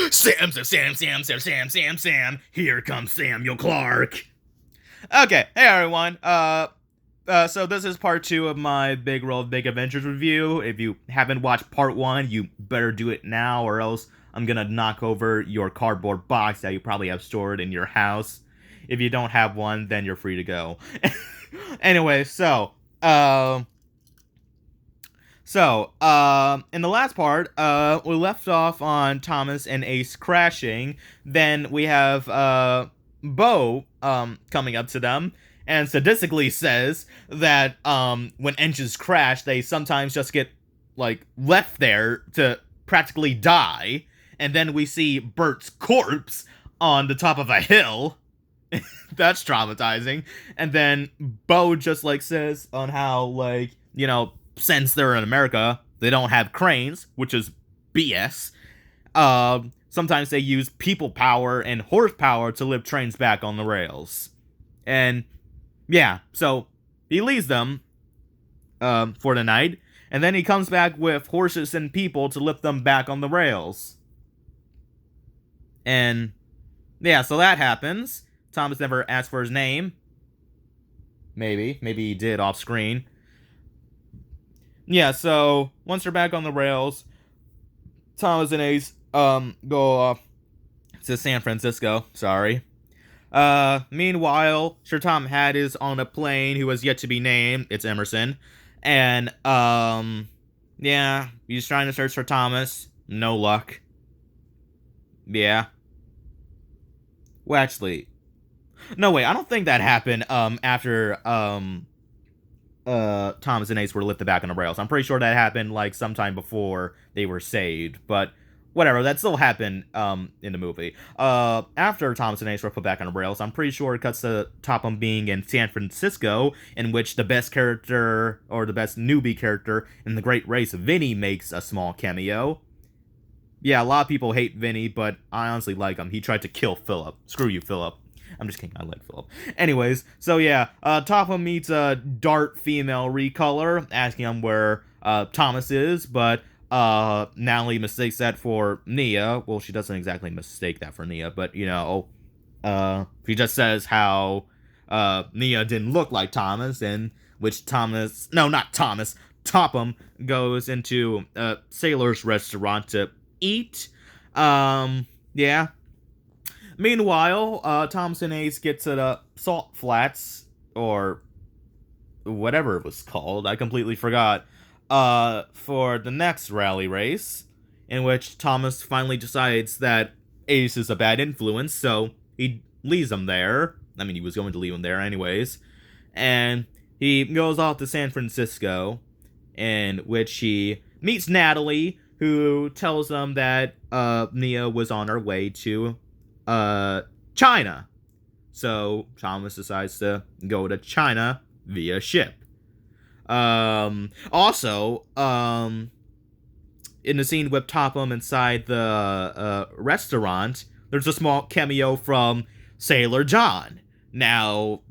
Sam. Here comes Samuel Clark. Okay, hey everyone. So this is part 2 of my Big World Big Adventures review. If you haven't watched part 1, you better do it now, or else I'm gonna knock over your cardboard box that you probably have stored in your house. If you don't have one, then you're free to go. Anyway, in the last part, we left off on Thomas and Ace crashing. Then we have, Bo, coming up to them, and sadistically says that, when engines crash, they sometimes just get, like, left there to practically die. And then we see Bert's corpse on the top of a hill. That's traumatizing. And then Bo just, like, says on how, like, since they're in America, they don't have cranes, which is BS. Sometimes they use people power and horsepower to lift trains back on the rails. And, yeah, so he leaves them, for the night, and then he comes back with horses and people to lift them back on the rails. And, yeah, so that happens. Thomas never asked for his name. Maybe he did off screen. Yeah, so once they're back on the rails, Thomas and Ace go off to San Francisco. Sorry. Meanwhile, Sir Tom Hatt is on a plane who has yet to be named. It's Emerson. And yeah, he's trying to search for Thomas. No luck. Yeah. Well, actually, no, wait, I don't think that happened after Thomas and Ace were lifted back on the rails. I'm pretty sure that happened, like, sometime before they were saved, but whatever, that still happened, in the movie. After Thomas and Ace were put back on the rails, I'm pretty sure it cuts to Topham being in San Francisco, in which the best character, or the best newbie character in the Great Race, Vinny, makes a small cameo. Yeah, a lot of people hate Vinny, but I honestly like him. He tried to kill Philip. Screw you, Philip. I'm just kidding, I like Philip. Anyways, so yeah, Topham meets a Dart female recolor, asking him where Thomas is, but Natalie mistakes that for Nia. Well, she doesn't exactly mistake that for Nia, but, she just says how Nia didn't look like Thomas, and which Topham goes into a sailor's restaurant to eat. Yeah. Meanwhile, Thomas and Ace get to the Salt Flats, or whatever it was called, I completely forgot, for the next rally race, in which Thomas finally decides that Ace is a bad influence, so he leaves him there. I mean, he was going to leave him there anyways. And he goes off to San Francisco, in which he meets Natalie, who tells him that Nia was on her way to China. So Thomas decides to go to China via ship. Also, in the scene with Topham inside the restaurant, there's a small cameo from Sailor John. Now,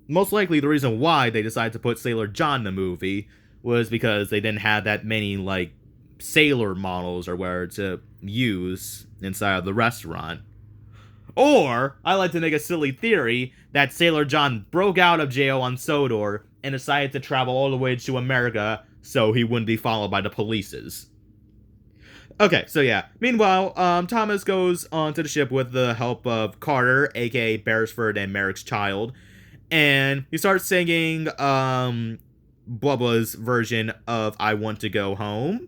most likely the reason why they decided to put Sailor John in the movie was because they didn't have that many, like, sailor models or where to use inside of the restaurant. Or, I like to make a silly theory that Sailor John broke out of jail on Sodor and decided to travel all the way to America so he wouldn't be followed by the polices. Okay, so yeah. Meanwhile, Thomas goes onto the ship with the help of Carter, aka Beresford and Merrick's child, and he starts singing, Bubba's version of I Want to Go Home.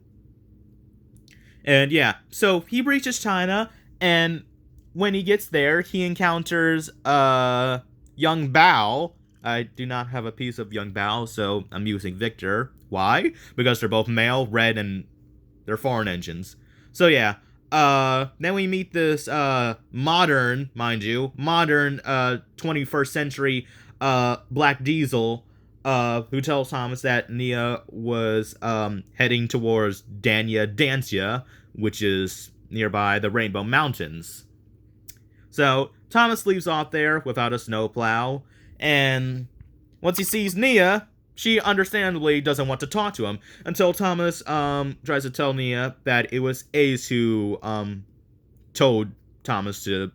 And yeah, so he reaches China, and when he gets there, he encounters, Young Bao. I do not have a piece of Young Bao, so I'm using Victor. Why? Because they're both male, red, and they're foreign engines. So yeah, then we meet this, modern 21st century, Black Diesel, who tells Thomas that Nia was, heading towards Dancia, which is nearby the Rainbow Mountains. So, Thomas leaves off there without a snowplow, and once he sees Nia, she understandably doesn't want to talk to him until Thomas tries to tell Nia that it was Ace who told Thomas to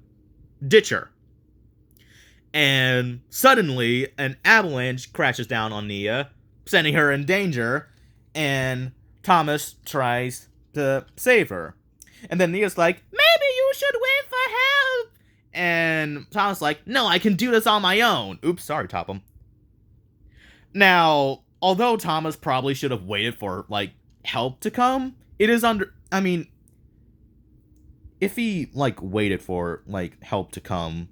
ditch her. And suddenly, an avalanche crashes down on Nia, sending her in danger, and Thomas tries to save her. And then Nia's like, maybe you should wait for help! And Thomas like, no, I can do this on my own. Oops, sorry, Topham. Now, although Thomas probably should have waited for, like, help to come, it is I mean, if he, like, waited for, like, help to come,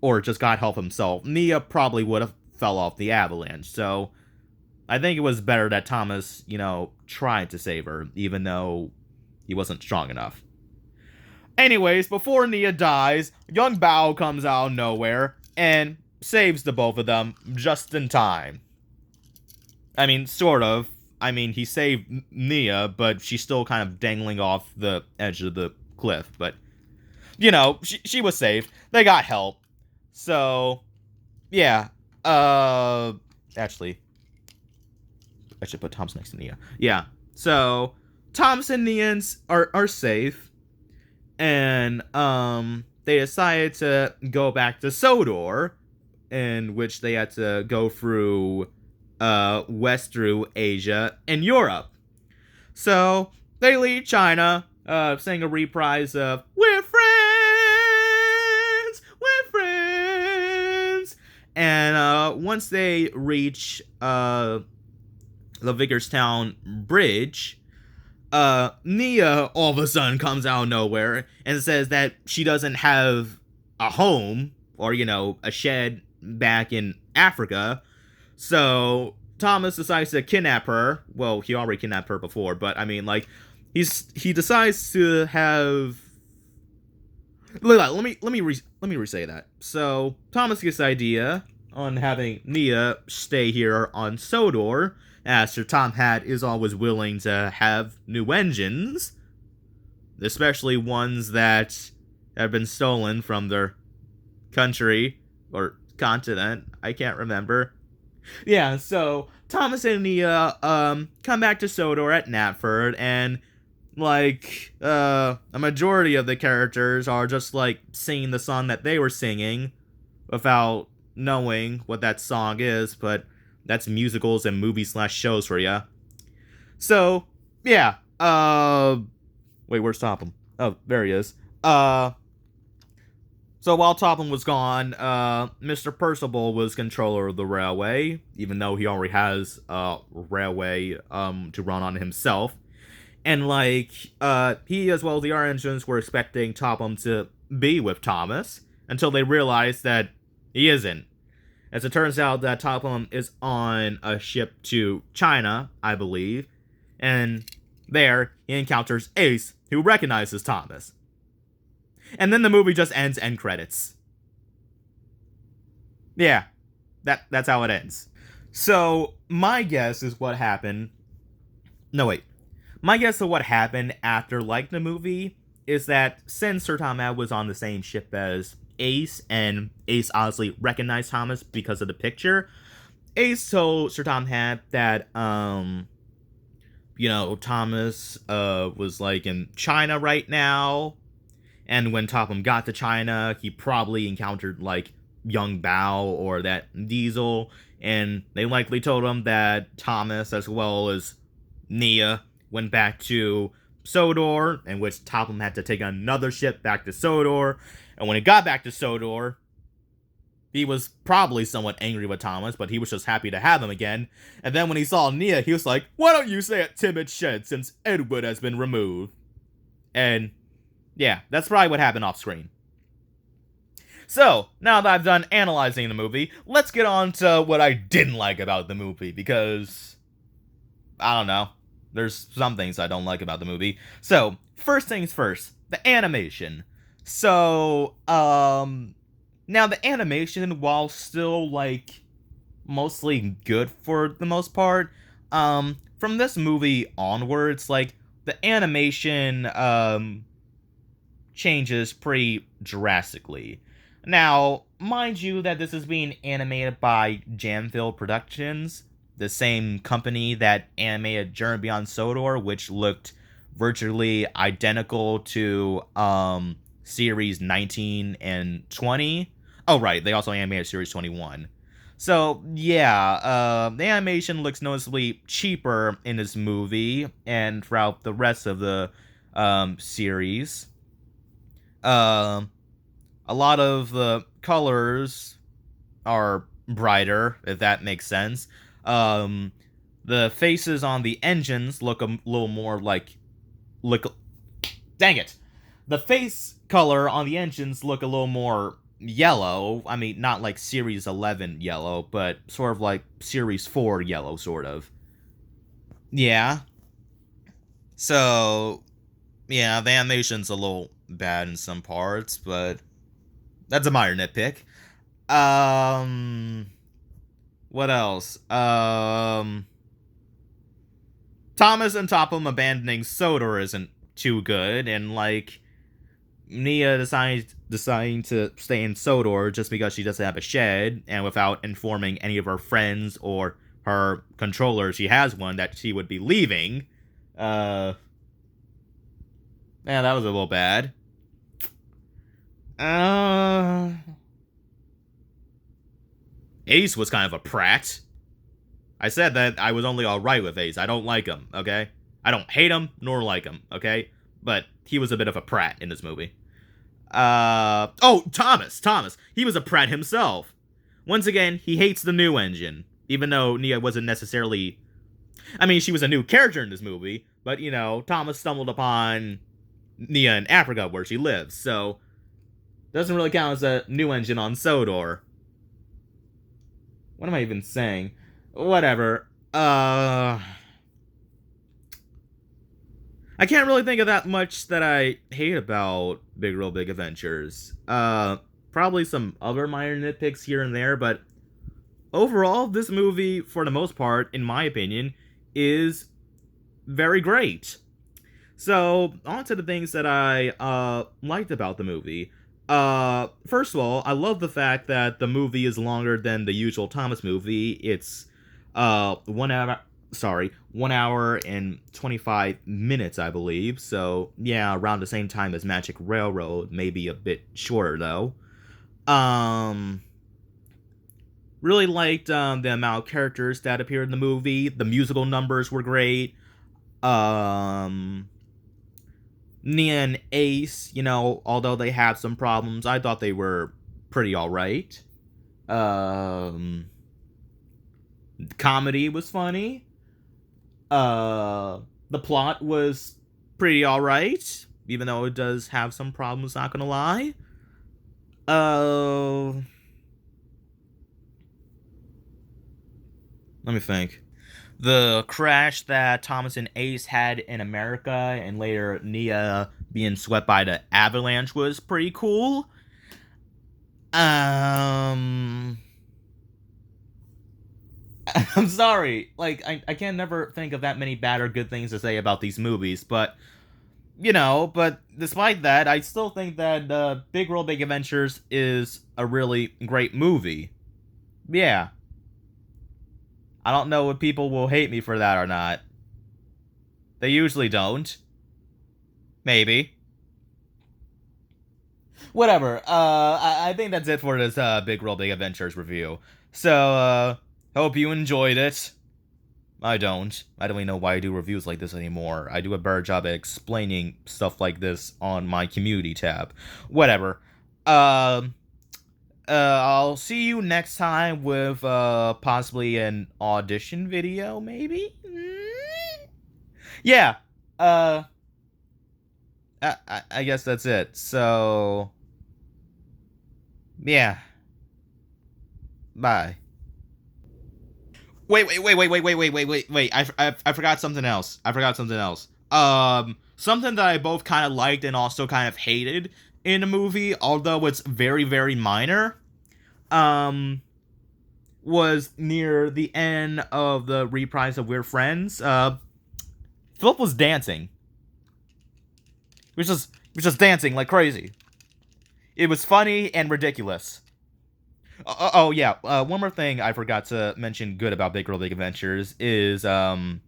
or just got help himself, Nia probably would have fell off the avalanche, so I think it was better that Thomas, tried to save her, even though he wasn't strong enough. Anyways, before Nia dies, young Bao comes out of nowhere and saves the both of them just in time. I mean, sort of. I mean, he saved Nia, but she's still kind of dangling off the edge of the cliff. But, she was saved. They got help. So, yeah. Actually, I should put Thomas next to Nia. Yeah. So, Thomas and Nia are safe. And, they decided to go back to Sodor, in which they had to go through west through Asia and Europe. So they leave China, sing a reprise of "We're friends, we're friends," and once they reach the Vickerstown Bridge, Nia all of a sudden comes out of nowhere and says that she doesn't have a home or a shed back in Africa. So Thomas decides to kidnap her. Well, he already kidnapped her before, but I mean, like, he decides to have. Let me re-say that. So Thomas gets the idea on having Nia stay here on Sodor, as Sir Tom Hat is always willing to have new engines, especially ones that have been stolen from their country or continent. I can't remember. Yeah, so Thomas and Nia come back to Sodor at Knapford, and a majority of the characters are just singing the song that they were singing without knowing what that song is, but that's musicals and movies/shows for ya. So, yeah, wait, where's Topham? Oh, there he is. So while Topham was gone, Mr. Percival was controller of the railway, even though he already has a railway to run on himself. And he as well as the other engines were expecting Topham to be with Thomas, until they realized that he isn't. As it turns out that Topham is on a ship to China, I believe, and there he encounters Ace, who recognizes Thomas. And then the movie just ends, end credits. Yeah, that's how it ends. So, my guess is what happened... No, wait. My guess of what happened after the movie is that since Sir Tom Hat was on the same ship as Ace, and Ace obviously recognized Thomas because of the picture, Ace told Sir Tom Hat that, Thomas was, in China right now. And when Topham got to China, he probably encountered, young Bao or that Diesel. And they likely told him that Thomas, as well as Nia, went back to Sodor, in which Topham had to take another ship back to Sodor. And when he got back to Sodor, he was probably somewhat angry with Thomas, but he was just happy to have him again. And then when he saw Nia, he was like, why don't you stay at Timid Shed since Edward has been removed? And... yeah, that's probably what happened off screen. So, now that I've done analyzing the movie, let's get on to what I didn't like about the movie, because, I don't know, there's some things I don't like about the movie. So, first things first, the animation. So, now the animation, while still, mostly good for the most part, from this movie onwards, the animation, changes pretty drastically. Now, mind you that this is being animated by Jamfield Productions, the same company that animated Journey Beyond Sodor, which looked virtually identical to series 19 and 20. Oh, right, they also animated series 21. So, yeah, the animation looks noticeably cheaper in this movie and throughout the rest of the series. Um, a lot of the colors are brighter, if that makes sense. Um, the faces on the engines look a little more like look. Dang it! The face color on the engines look a little more yellow. I mean, not like Series 11 yellow, but sort of like Series 4 yellow, sort of. Yeah. So, yeah, the animation's a little bad in some parts, but that's a minor nitpick. Um, what else? Thomas and Topham abandoning Sodor isn't too good, and like Nia deciding to stay in Sodor just because she doesn't have a shed, and without informing any of her friends or her controller, she has one, that she would be leaving. Yeah, that was a little bad. Ace was kind of a prat. I said that I was only alright with Ace. I don't like him, okay? I don't hate him, nor like him, okay? But he was a bit of a prat in this movie. Oh, Thomas. He was a prat himself. Once again, he hates the new engine. Even though Nia wasn't necessarily... I mean, she was a new character in this movie, but, you know, Thomas stumbled upon Nia in Africa, where she lives, so... doesn't really count as a new engine on Sodor. What am I even saying? Whatever. I can't really think of that much that I hate about Big Real Big Adventures. Probably some other minor nitpicks here and there, but overall, this movie, for the most part, in my opinion, is very great. So, on to the things that I liked about the movie. First of all, I love the fact that the movie is longer than the usual Thomas movie. It's 1 hour and 25 minutes, I believe. So, yeah, around the same time as Magic Railroad, maybe a bit shorter though. Really liked the amount of characters that appeared in the movie. The musical numbers were great. Nia and Ace, you know, although they have some problems, I thought they were pretty alright. Comedy was funny. The plot was pretty alright, even though it does have some problems, not gonna lie. Let me think. The crash that Thomas and Ace had in America, and later Nia being swept by the avalanche, was pretty cool. I'm sorry. Like, I can never think of that many bad or good things to say about these movies, but, you know, but despite that, I still think that Big World Big Adventures is a really great movie. Yeah. I don't know if people will hate me for that or not. They usually don't. Maybe. Whatever. I think that's it for this Big World Big Adventures review. So, hope you enjoyed it. I don't even know why I do reviews like this anymore. I do a better job at explaining stuff like this on my community tab. Whatever. I'll see you next time with possibly an audition video, maybe? Yeah. I guess that's it. So, yeah. Bye. Wait. I forgot something else. Something that I both kind of liked and also kind of hated in the movie, although it's very, very minor, was near the end of the reprise of We're Friends. Philip was dancing. He was just dancing like crazy. It was funny and ridiculous. Oh yeah, one more thing I forgot to mention good about Big Girl Big Adventures is that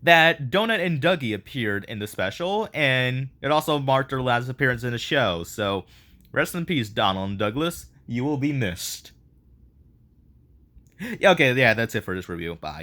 Donut and Dougie appeared in the special, and it also marked their last appearance in the show. So, rest in peace, Donald and Douglas. You will be missed. Yeah, okay, yeah, that's it for this review. Bye.